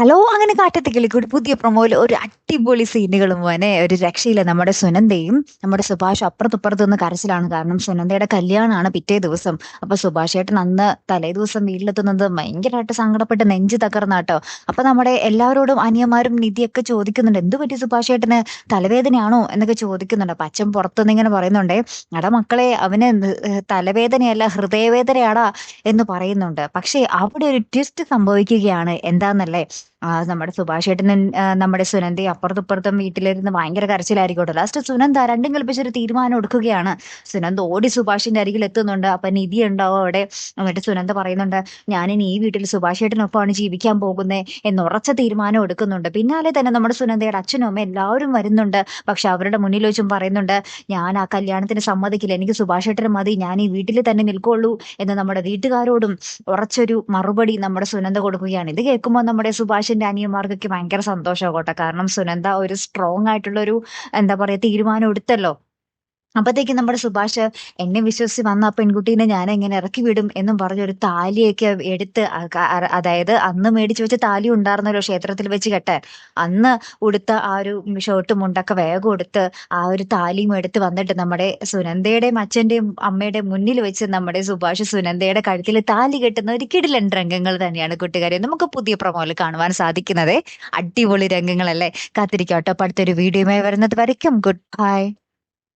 Hello! അങ്ങനെ കാറ്റത്ത് കിളിക്കൂടി പുതിയ പ്രൊമോയില് ഒരു അടിപൊളി സീനുകളും മോനെ ഒരു രക്ഷയില്ല. നമ്മുടെ സുനന്ദയും നമ്മുടെ സുഭാഷും അപ്പുറത്തിപ്പുറത്ത് നിന്ന് കരച്ചിലാണ്. കാരണം സുനന്ദയുടെ കല്യാണാണ് പിറ്റേ ദിവസം. അപ്പൊ സുഭാഷ് ഏട്ടൻ അന്ന് തലേദിവസം വീട്ടിലെത്തുന്നത് ഭയങ്കരമായിട്ട് സങ്കടപ്പെട്ട് നെഞ്ച് തകർന്നാട്ടോ. അപ്പൊ നമ്മുടെ എല്ലാവരോടും അനിയന്മാരും നിധിയൊക്കെ ചോദിക്കുന്നുണ്ട്, "എന്ത് പറ്റി സുഭാഷ് ഏട്ടന്? തലവേദനയാണോ?" എന്നൊക്കെ ചോദിക്കുന്നുണ്ട്. അപ്പൊ അച്ഛൻ പുറത്തുനിന്ന് ഇങ്ങനെ പറയുന്നുണ്ടേ, "എടാ മക്കളെ, അവന് തലവേദനയല്ല ഹൃദയവേദനയാടാ" എന്ന് പറയുന്നുണ്ട്. പക്ഷേ അവിടെ ഒരു ട്വിസ്റ്റ് സംഭവിക്കുകയാണ്. എന്താന്നല്ലേ? നമ്മുടെ സുഭാഷ് ഏട്ടനും നമ്മുടെ സുനന്ദയും അപ്പുറത്തും ഇപ്പുറത്തും വീട്ടിലിരുന്ന് ഭയങ്കര കരച്ചിലായിരിക്കോട്ടോ. ലാസ്റ്റ് സുനന്ദ രണ്ടും കൽപ്പിച്ചൊരു തീരുമാനം എടുക്കുകയാണ്. സുനന്ദ ഓടി സുഭാഷിന്റെ അരികിൽ എത്തുന്നുണ്ട്. അപ്പൊ നിധി ഉണ്ടാവും അവിടെ. എന്നിട്ട് സുനന്ദ പറയുന്നുണ്ട്, "ഞാനിനി ഈ വീട്ടിൽ സുഭാഷ് ഏട്ടനൊപ്പമാണ് ജീവിക്കാൻ പോകുന്നേ" എന്ന് ഉറച്ച തീരുമാനം എടുക്കുന്നുണ്ട്. പിന്നാലെ തന്നെ നമ്മുടെ സുനന്ദയുടെ അച്ഛനും അമ്മയും എല്ലാവരും വരുന്നുണ്ട്. പക്ഷെ അവരുടെ മുന്നിൽ വെച്ചും പറയുന്നുണ്ട്, "ഞാൻ ആ കല്യാണത്തിന് സമ്മതിക്കില്ല. എനിക്ക് സുഭാഷ് ഏട്ടന് മതി. ഞാൻ ഈ വീട്ടിൽ തന്നെ നിൽക്കുള്ളൂ" എന്ന് നമ്മുടെ വീട്ടുകാരോടും ഉറച്ചൊരു മറുപടി നമ്മുടെ സുനന്ദ കൊടുക്കുകയാണ്. ഇത് കേൾക്കുമ്പോൾ നമ്മുടെ സുഭാഷിന്റെ അനിയന്മാർക്കൊക്കെ ഭയങ്കര സന്തോഷമാകട്ടെ. കാരണം സുനന്ദ ഒരു സ്ട്രോങ് ആയിട്ടുള്ള ഒരു എന്താ പറയാ തീരുമാനം എടുത്തല്ലോ. അപ്പത്തേക്കും നമ്മുടെ സുഭാഷ്, "എന്നെ വിശ്വസിച്ച് വന്ന ആ പെൺകുട്ടീനെ ഞാനെങ്ങനെ ഇറക്കി വിടും" എന്നും പറഞ്ഞൊരു താലിയൊക്കെ എടുത്ത് അതായത് അന്ന് മേടിച്ചു വെച്ച താലി ഉണ്ടായിരുന്നല്ലോ ക്ഷേത്രത്തിൽ വെച്ച് കെട്ടാൻ. അന്ന് ഉടുത്ത ആ ഒരു ഷർട്ടും മുണ്ടൊക്കെ വേഗം എടുത്ത് ആ ഒരു താലിയും എടുത്ത് വന്നിട്ട് നമ്മുടെ സുനന്ദയുടെയും അച്ഛന്റെയും അമ്മയുടെയും മുന്നിൽ വെച്ച് നമ്മുടെ സുഭാഷ് സുനന്ദയുടെ കഴുത്തിൽ താലി കെട്ടുന്ന ഒരു കിടിലൻ രംഗങ്ങൾ തന്നെയാണ് കൂട്ടുകാരെ നമുക്ക് പുതിയ പ്രൊമോയിൽ കാണുവാൻ സാധിക്കുന്നത്. അടിപൊളി രംഗങ്ങളല്ലേ? കാത്തിരിക്കാട്ടോ. അടുത്തൊരു വീഡിയോയുമായി വരുന്നത് വരയ്ക്കും ഗുഡ് ബൈ.